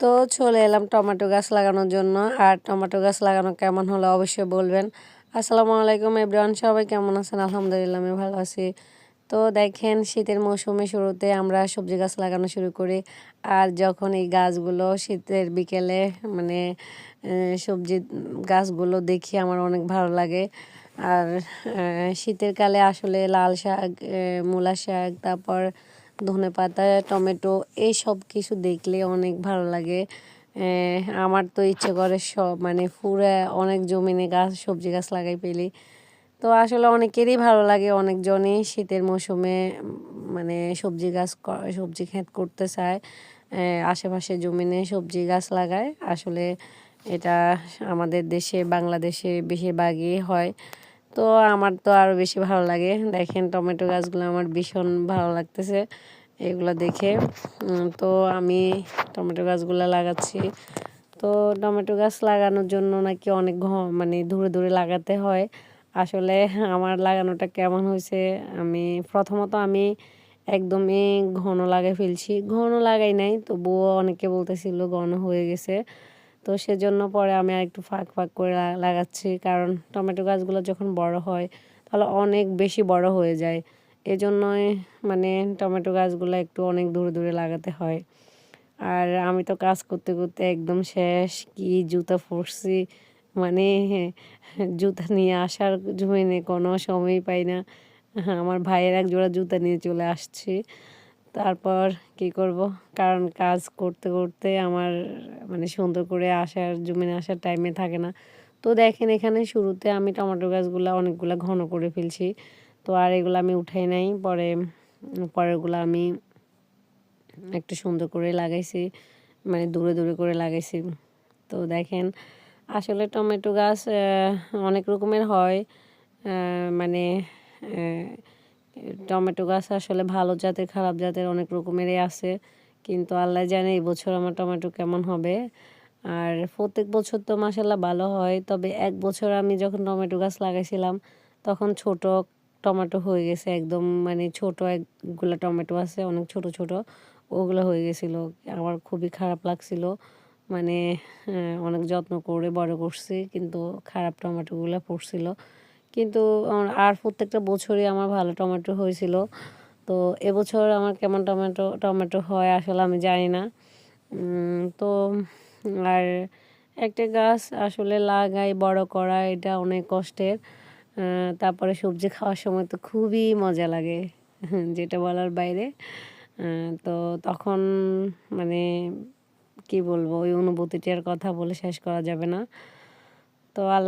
তো চলে এলাম টমেটো গাছ লাগানোর জন্য। আর টমেটো গাছ লাগানো কেমন হলো অবশ্যই বলবেন। আসসালামু আলাইকুম এভরিওয়ান, সবাই কেমন আছেন? আলহামদুলিল্লাহ আমি ভালো আছি। তো দেখেন, শীতের মৌসুমে শুরুতে আমরা সবজি গাছ লাগানো শুরু করি। আর যখন এই গাছগুলো শীতের বিকেলে মানে সবজি গাছগুলো দেখি আমার অনেক ভালো লাগে। আর শীতের কালে আসলে লাল শাক, মূলা শাক, তারপর ধনেপাতা, টমেটো এই সব কিছু দেখলে অনেক ভালো লাগে। আমার তো ইচ্ছে করে সব মানে পুরা অনেক জমিনে গাছ সবজি গাছ লাগাই ফেলি। তো আসলে অনেকেরই ভালো লাগে, অনেকজনই শীতের মৌসুমে মানে সবজি ক্ষেত করতে চায়, আশেপাশে জমিনে সবজি গাছ লাগায়। আসলে এটা আমাদের দেশে বাংলাদেশে বেশিরভাগই হয়। তো আমার তো আরও বেশি ভালো লাগে। দেখেন টমেটো গাছগুলো আমার ভীষণ ভালো লাগতেছে এগুলো দেখে। তো আমি টমেটো গাছগুলো লাগাচ্ছি। তো টমেটো গাছ লাগানোর জন্য নাকি অনেক মানে দূরে দূরে লাগাতে হয়। আসলে আমার লাগানোটা কেমন হয়েছে, প্রথমত আমি একদমই ঘন লাগাই ফেলছি। ঘন লাগাই নাই, তবুও অনেকে বলতেছিল ঘন হয়ে গেছে। তো সেজন্য পরে আমি আর একটু ফাঁক ফাঁক করে লাগাচ্ছি, কারণ টমেটো গাছগুলো যখন বড় হয় তাহলে অনেক বেশি বড় হয়ে যায়। এজন্যই মানে টমেটো গাছগুলো একটু অনেক দূরে দূরে লাগাতে হয়। আর আমি তো কাজ করতে করতে একদম শেষ, কি জুতা পরছি মানে জুতা নিয়ে আসার জমিনে কোনো সময়ই পাই না। আমার ভাইয়ের এক জোড়া জুতা নিয়ে চলে আসছি। তারপর কি করব, কারণ কাজ করতে করতে আমার মানে সুন্দর করে জমিনে আসার টাইমে থাকে না। তো দেখেন এখানে শুরুতে আমি টমেটো গাছগুলো অনেকগুলো ঘন করে ফেলছি। তো আর এগুলো আমি উঠাই নাই, পরেরগুলো আমি একটু সুন্দর করে লাগাইছি, মানে দূরে দূরে করে লাগাইছি। তো দেখেন আসলে টমেটো গাছ অনেক রকমের হয়। মানে টমেটো গাছ আসলে ভালো জাতের খারাপ জাতের অনেক রকমেরই আছে, কিন্তু আল্লাহ জানে এই বছর আমার টমেটো কেমন হবে। আর প্রত্যেক বছর তো মাশাল্লাহ ভালো হয়, তবে এক বছর আমি যখন টমেটো গাছ লাগাইছিলাম তখন ছোট টমেটো হয়ে গেছে একদম, মানে ছোট একগুলা টমেটো আছে অনেক ছোট ছোট, ওগুলো হয়ে গেছিলো। আমার খুবই খারাপ লাগছিল, মানে অনেক যত্ন করে বড় করছি কিন্তু খারাপ টমেটোগুলো পড়ছিল। কিন্তু আর প্রত্যেকটা বছরই আমার ভালো টমেটো হয়েছিল। তো এবছর আমার কেমন টমেটো হয় আসলে আমি জানি না। তো আর একটা গাছ আসলে লাগাই বড় করা এটা অনেক কষ্টের। তারপরে সবজি খাওয়ার সময় তো খুবই মজা লাগে, যেটা বলার বাইরে। তো তখন মানে কি বলবো, ওই অনুভূতিটার কথা বলে শেষ করা যাবে না। তো